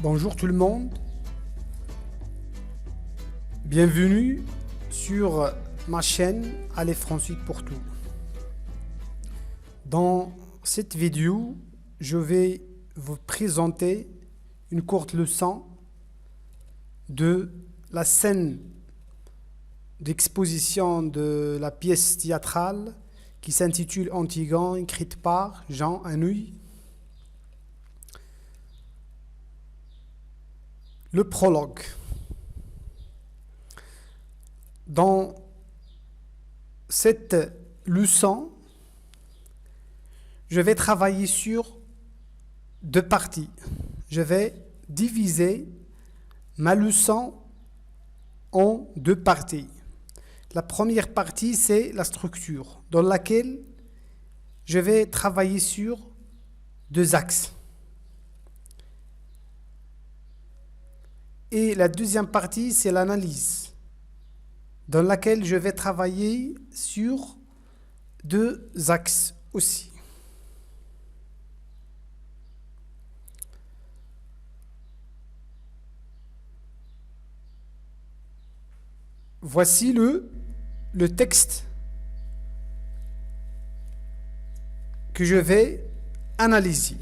Bonjour tout le monde, bienvenue sur ma chaîne Allez Français pour tout. Dans cette vidéo, je vais vous présenter une courte leçon de la scène d'exposition de la pièce théâtrale qui s'intitule Antigone, écrite par Jean Anouilh. Le prologue. Dans cette leçon, je vais travailler sur deux parties. Je vais diviser ma leçon en deux parties. La première partie, c'est la structure, dans laquelle je vais travailler sur deux axes. Et la deuxième partie, c'est l'analyse, dans laquelle je vais travailler sur deux axes aussi. Voici le texte que je vais analyser,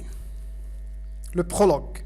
le prologue.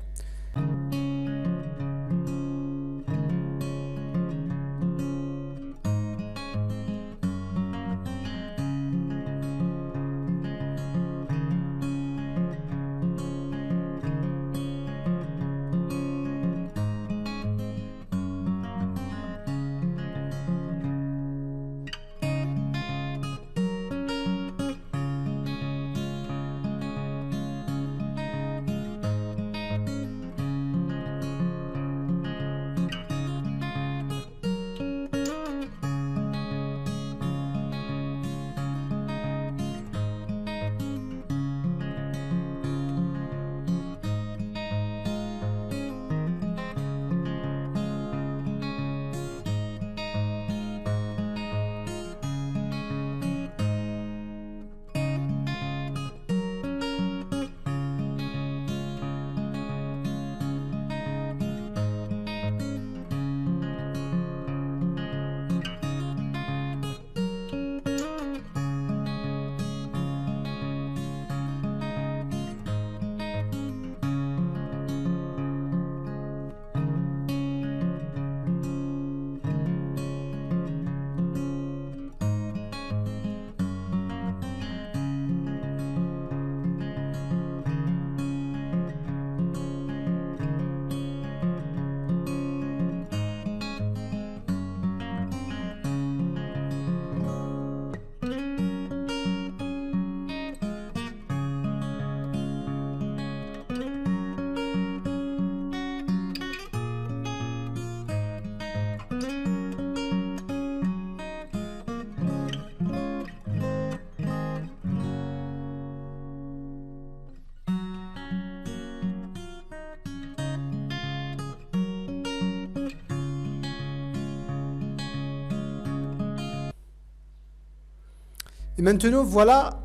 Et maintenant, voilà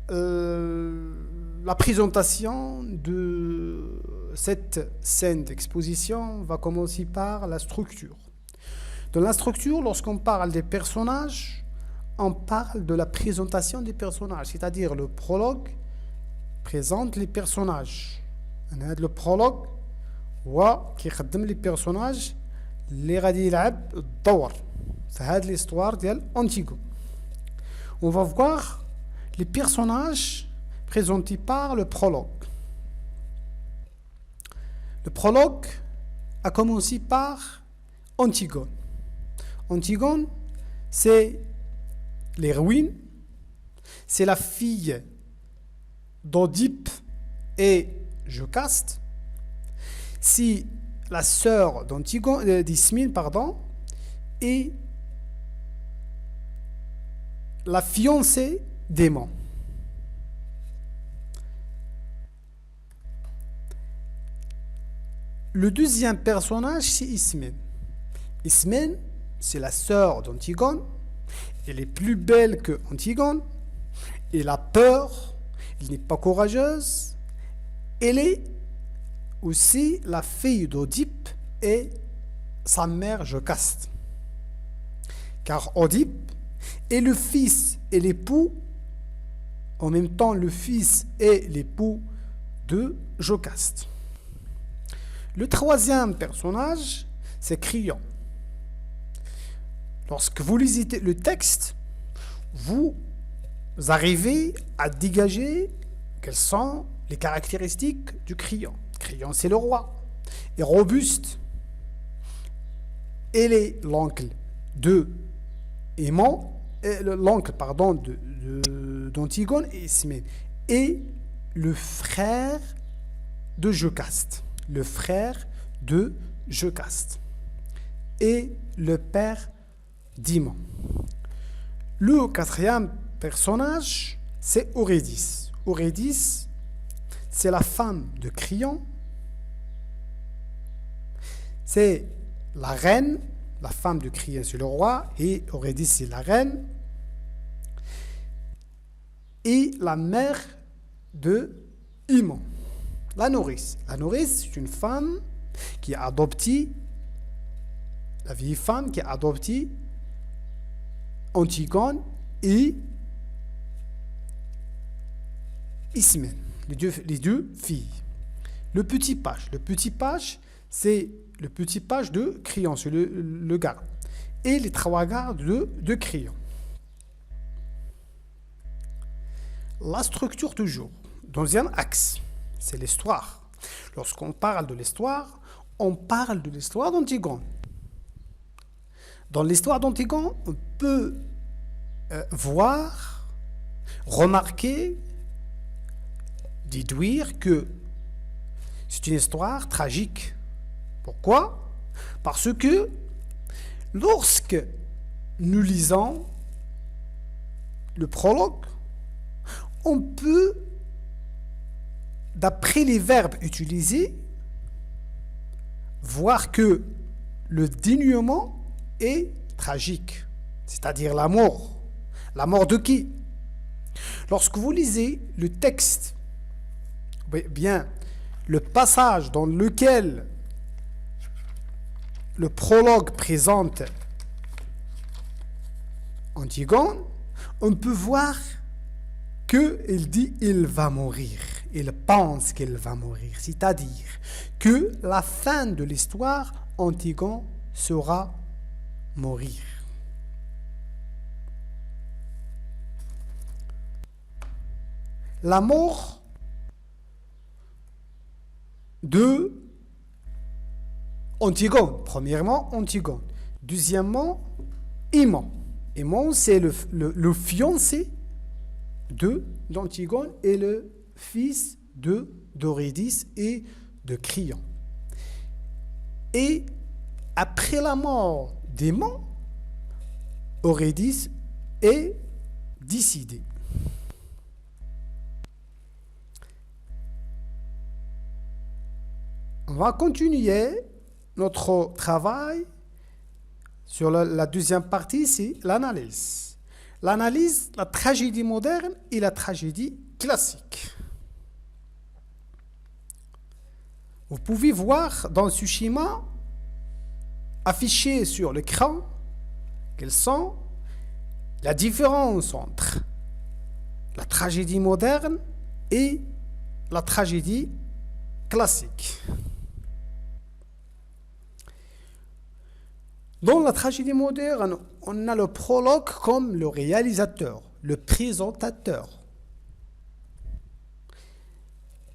la présentation de cette scène d'exposition. On va commencer par la structure. Dans la structure, lorsqu'on parle des personnages, on parle de la présentation des personnages, c'est-à-dire le prologue présente les personnages. Le prologue هو كيخدم les personnages اللي غادي يلعب الدور في هذه l'histoire ديال Antigone. On va voir les personnages présentés par le prologue. Le prologue a commencé par Antigone. Antigone, c'est l'héroïne, c'est la fille d'Oedipe et Jocaste, c'est la sœur d'Ismène, et la fiancée d'Aimon. Le deuxième personnage, c'est Ismène. Ismène, c'est la sœur d'Antigone. Elle est plus belle que Antigone. Elle a peur. Elle n'est pas courageuse. Elle est aussi la fille d'Oedipe et sa mère Jocaste. Car Oedipe est le fils et l'époux, en même temps le fils et l'époux de Jocaste. Le troisième personnage, c'est Créon. Lorsque vous lisez le texte, vous arrivez à dégager quelles sont les caractéristiques du Créon. Créon, c'est le roi, est robuste. Il est l'oncle de Aimon, l'oncle, pardon, d'Antigone et Ismène, et le frère de Jocaste, le frère de Jocaste, et le père d'Aimon. Le quatrième personnage, c'est Eurydice. Eurydice, c'est la femme de Créon, c'est la reine, la femme de Créon, c'est le roi, et Eurydice, c'est la reine, et la mère de Aimon, la nourrice. La nourrice, c'est une femme qui a adopté, la vieille femme qui a adopté Antigone et Ismène, les deux filles. Le petit page, c'est le petit page de Créon, c'est le garde. Et les trois gardes de Créon. La structure toujours. Deuxième axe, c'est l'histoire. Lorsqu'on parle de l'histoire, on parle de l'histoire d'Antigone. Dans l'histoire d'Antigone, on peut voir, remarquer, déduire que c'est une histoire tragique. Pourquoi? Parce que lorsque nous lisons le prologue, on peut, d'après les verbes utilisés, voir que le dénouement est tragique, c'est-à-dire la mort. La mort de qui? Lorsque vous lisez le texte, bien, le passage dans lequel le prologue présente Antigone, on peut voir qu'il dit il va mourir, il pense qu'il va mourir, c'est-à-dire que la fin de l'histoire, Antigone sera mourir. La mort de Antigone, premièrement Antigone, deuxièmement Aimon. Aimon, c'est le fiancé d'Antigone et le fils d'Eurydice et de Créon. Et après la mort d'Aimon, Eurydice est décidée. On va continuer notre travail sur la deuxième partie, c'est l'analyse. L'analyse, la tragédie moderne et la tragédie classique. Vous pouvez voir dans ce schéma affiché sur l'écran quelles sont la différence entre la tragédie moderne et la tragédie classique. Dans la tragédie moderne, on a le prologue comme le réalisateur, le présentateur.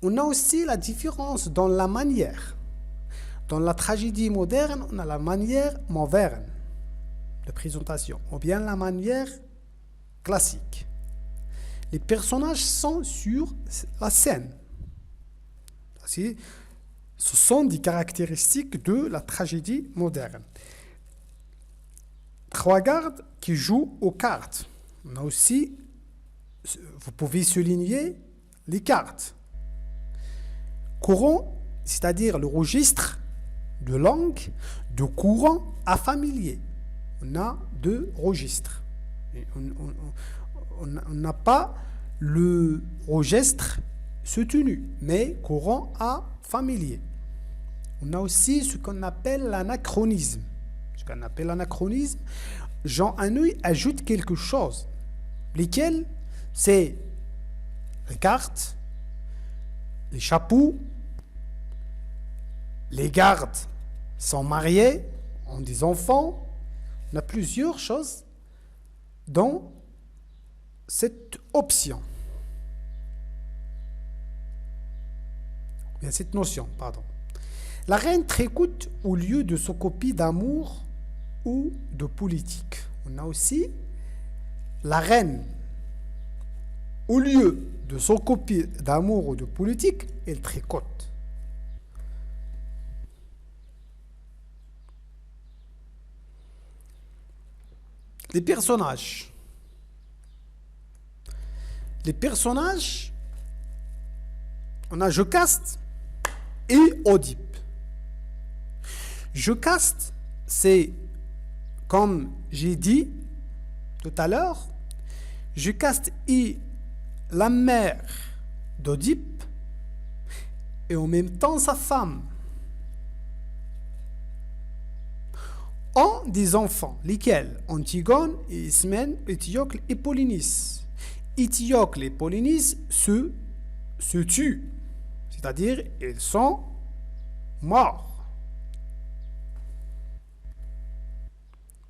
On a aussi la différence dans la manière. Dans la tragédie moderne, on a la manière moderne de présentation, ou bien la manière classique. Les personnages sont sur la scène. Ce sont des caractéristiques de la tragédie moderne. Trois gardes qui jouent aux cartes. On a aussi, vous pouvez souligner les cartes. Courant, c'est-à-dire le registre de langue, de courant à familier. On a deux registres. On n'a pas le registre soutenu, mais courant à familier. On a aussi ce qu'on appelle l'anachronisme. Ce qu'on appelle l'anachronisme, Jean Anouilh ajoute quelque chose, lesquels c'est les cartes, les chapeaux, les gardes sont mariés, ont des enfants. On a plusieurs choses dans cette option. Bien, cette notion, pardon. La reine t'écoute au lieu de se copier d'amour ou de politique. On a aussi la reine. Au lieu de se copier d'amour ou de politique, elle tricote. Les personnages. Les personnages, on a Jocaste et Oedipe. Jocaste, c'est, comme j'ai dit tout à l'heure, Jocaste est la mère d'Oedipe et en même temps sa femme. Ont des enfants, lesquels Antigone et Ismène, Étiocle et Polynice. Étiocle et Polynice se tuent, c'est-à-dire ils sont morts.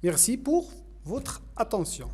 Merci pour votre attention.